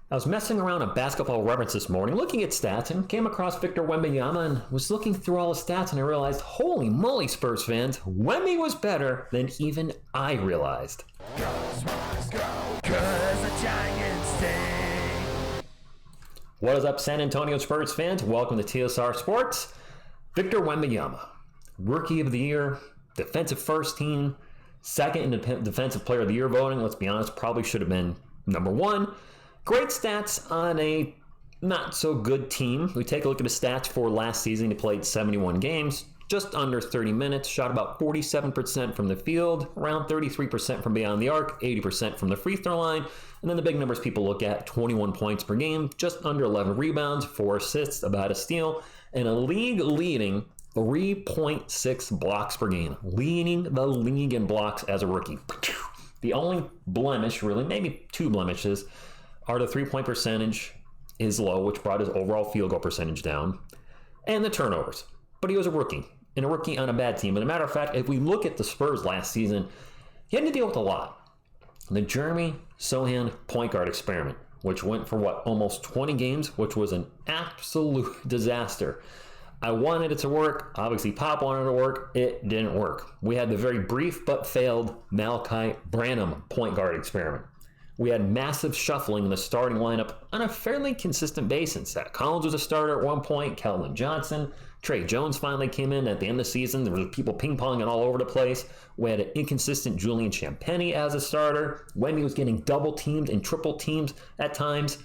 I was messing around on Basketball Reference this morning, looking at stats, and came across Victor Wembanyama and was looking through all his stats, and I realized, holy moly, Spurs fans, Wemby was better than even I realized. Go, Spurs, go, 'cause the Giants stink. What is up, San Antonio Spurs fans? Welcome to TSR Sports. Victor Wembanyama, Rookie of the Year, Defensive First Team, second in Defensive Player of the Year voting. Let's be honest, probably should have been number one. Great stats on a not-so-good team. We take a look at his stats for last season. He played 71 games, just under 30 minutes, shot about 47% from the field, around 33% from beyond the arc, 80% from the free throw line, and then the big numbers people look at, 21 points per game, just under 11 rebounds, 4 assists, about a steal, and a league-leading 3.6 blocks per game, leading the league in blocks as a rookie. The only blemish, really, maybe two blemishes, are the three-point percentage is low, which brought his overall field goal percentage down, and the turnovers. But he was a rookie, and a rookie on a bad team. And a matter of fact, if we look at the Spurs last season, he had to deal with a lot. The Jeremy Sohan point guard experiment, which went for almost 20 games, which was an absolute disaster. I wanted it to work. Obviously, Pop wanted it to work. It didn't work. We had the very brief but failed Malachi Branham point guard experiment. We had massive shuffling in the starting lineup on a fairly consistent basis. Zach Collins was a starter at one point, Keldon Johnson. Trey Jones finally came in at the end of the season. There were people ping-ponging all over the place. We had an inconsistent Julian Champagnie as a starter. Wemby was getting double-teamed and triple-teamed at times.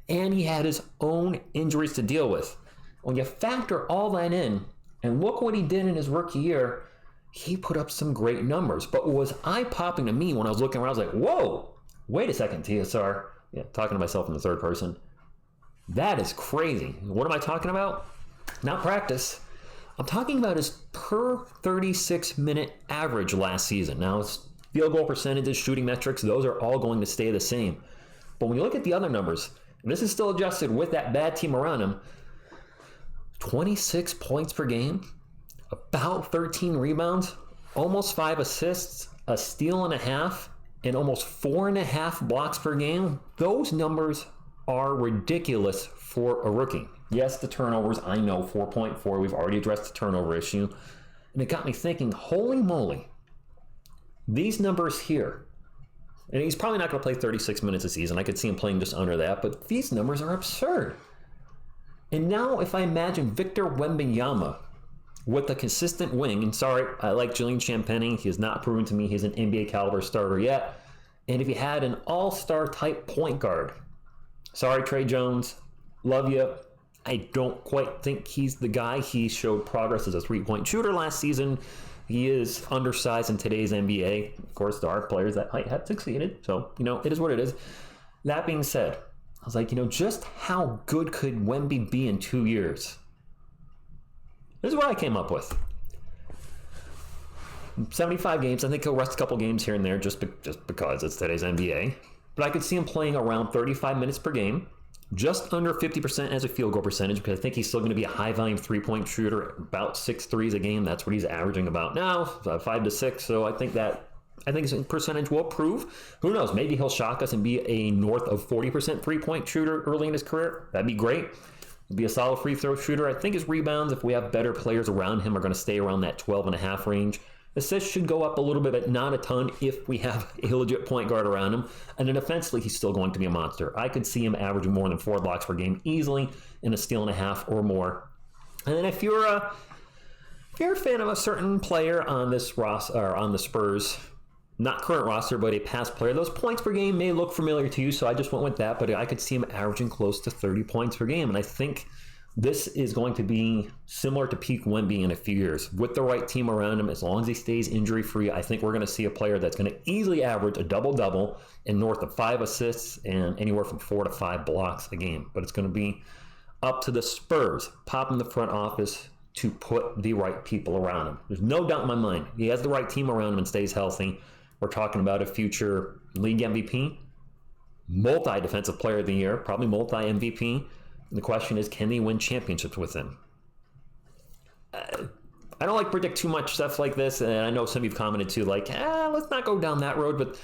And he had his own injuries to deal with. When you factor all that in, and look what he did in his rookie year, he put up some great numbers. But what was eye-popping to me when I was looking around, I was like, whoa! Wait a second, TSR. Yeah, talking to myself in the third person. That is crazy. What am I talking about? Not practice. I'm talking about his per 36-minute average last season. Now, his field goal percentages, shooting metrics, those are all going to stay the same. But when you look at the other numbers, and this is still adjusted with that bad team around him, 26 points per game, about 13 rebounds, almost 5 assists, a steal and a half, and almost 4.5 blocks per game. Those numbers are ridiculous for a rookie. Yes, the turnovers, I know, 4.4. We've already addressed the turnover issue. And it got me thinking, holy moly, these numbers here, and he's probably not going to play 36 minutes a season. I could see him playing just under that, but these numbers are absurd. And now if I imagine Victor Wembanyama with a consistent wing, and sorry, I like Julian Champagnie. He has not proven to me he's an NBA caliber starter yet. And if he had an all-star type point guard, sorry, Trey Jones, love you. I don't quite think he's the guy. He showed progress as a three-point shooter last season. He is undersized in today's NBA. Of course, there are players that have succeeded. So, it is what it is. That being said, I was like, just how good could Wemby be in 2 years? This is what I came up with. 75 games. I think he'll rest a couple games here and there just because it's today's NBA. But I could see him playing around 35 minutes per game, just under 50% as a field goal percentage, because I think he's still going to be a high-volume three-point shooter, about 6 threes a game. That's what he's averaging about now, 5 to 6. So I think his percentage will improve. Who knows? Maybe he'll shock us and be a north of 40% three-point shooter early in his career. That'd be great. Be a solid free throw shooter. I think his rebounds, if we have better players around him, are going to stay around that 12.5 range. Assists should go up a little bit, but not a ton if we have a legit point guard around him. And then offensively, he's still going to be a monster. I could see him averaging more than 4 blocks per game easily, in a steal and a half or more. And then if you're a fan of a certain player on this roster, or on the Spurs, not current roster, but a past player, those points per game may look familiar to you, so I just went with that, but I could see him averaging close to 30 points per game, and I think this is going to be similar to peak Wemby in a few years. With the right team around him, as long as he stays injury-free, I think we're going to see a player that's going to easily average a double-double and north of 5 assists and anywhere from 4 to 5 blocks a game. But it's going to be up to the Spurs, Pop in the front office, to put the right people around him. There's no doubt in my mind. He has the right team around him and stays healthy. We're talking about a future league MVP, multi-defensive player of the year, probably multi-MVP. And the question is, can they win championships with him? I don't like predict too much stuff like this, and I know some of you've commented too, like, let's not go down that road, but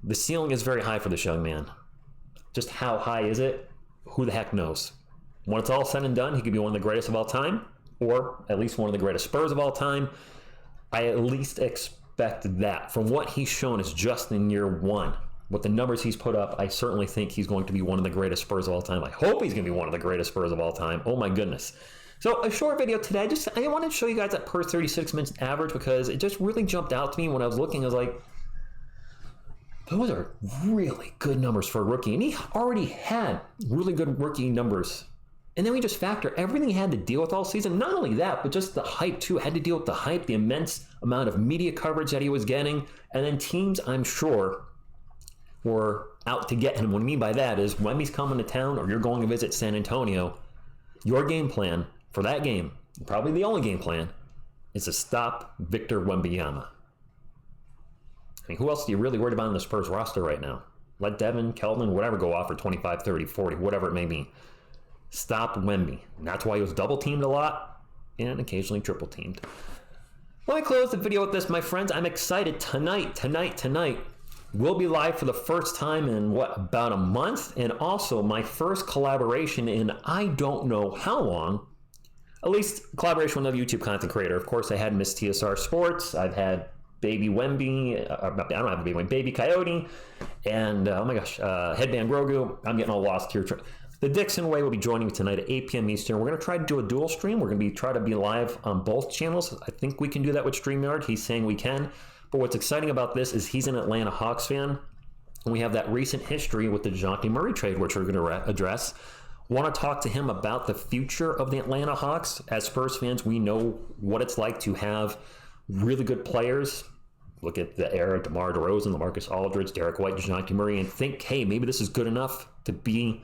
the ceiling is very high for this young man. Just how high is it? Who the heck knows? When it's all said and done, he could be one of the greatest of all time, or at least one of the greatest Spurs of all time. I at least expect that. From what he's shown is just in year one. With the numbers he's put up, I certainly think he's going to be one of the greatest Spurs of all time. I hope he's going to be one of the greatest Spurs of all time. Oh my goodness. So a short video today. I wanted to show you guys that per 36 minutes average because it just really jumped out to me when I was looking. I was like, those are really good numbers for a rookie. And he already had really good rookie numbers. And then we just factor everything he had to deal with all season. Not only that, but just the hype too. Had to deal with the hype, the immense amount of media coverage that he was getting. And then teams, I'm sure, were out to get him. What I mean by that is when he's coming to town or you're going to visit San Antonio, your game plan for that game, probably the only game plan, is to stop Victor Wembanyama. I mean, who else are you really worried about in the Spurs roster right now? Let Devin, Kelvin, whatever go off for 25, 30, 40, whatever it may be. Stop Wemby. And that's why he was double teamed a lot and occasionally triple teamed. Let me close the video with this, my friends. I'm excited. Tonight, we'll be live for the first time in about a month, and also my first collaboration in I don't know how long. At least collaboration with another YouTube content creator. Of course, I had Miss TSR Sports. I've had Baby Wemby. I don't have a Baby Wemby. Baby Coyote, and oh my gosh, Headband Grogu. I'm getting all lost here. The Dixon Way will be joining me tonight at 8 p.m. Eastern. We're going to try to do a dual stream. We're going to try to be live on both channels. I think we can do that with StreamYard. He's saying we can. But what's exciting about this is he's an Atlanta Hawks fan. And we have that recent history with the DeJounte Murray trade, which we're going to address. Want to talk to him about the future of the Atlanta Hawks. As Spurs fans, we know what it's like to have really good players. Look at the era of DeMar DeRozan, LaMarcus Aldridge, Derek White, DeJounte Murray, and think, hey, maybe this is good enough to be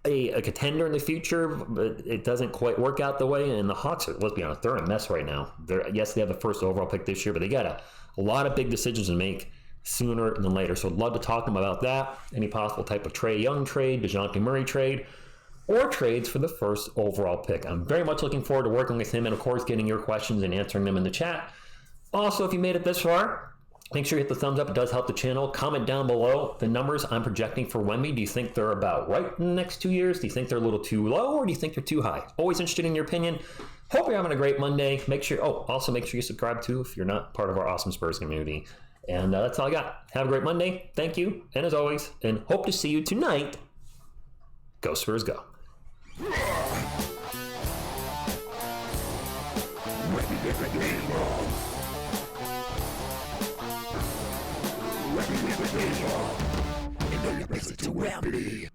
a contender in the future, but it doesn't quite work out the way. And the Hawks, let's be honest, they're a mess right now. Yes, they have the first overall pick this year, but they got a lot of big decisions to make sooner than later. So I'd love to talk to them about that. Any possible type of Trae Young trade, DeJounte Murray trade, or trades for the first overall pick. I'm very much looking forward to working with him and, of course, getting your questions and answering them in the chat. Also, if you made it this far, make sure you hit the thumbs up. It does help the channel. Comment down below the numbers I'm projecting for Wemby. Do you think they're about right in the next 2 years? Do you think they're a little too low, or do you think they're too high? Always interested in your opinion. Hope you're having a great Monday. Also make sure you subscribe too if you're not part of our awesome Spurs community. And that's all I got. Have a great Monday. Thank you. And as always, and hope to see you tonight. Go Spurs, go. And then you pass it to Wemby.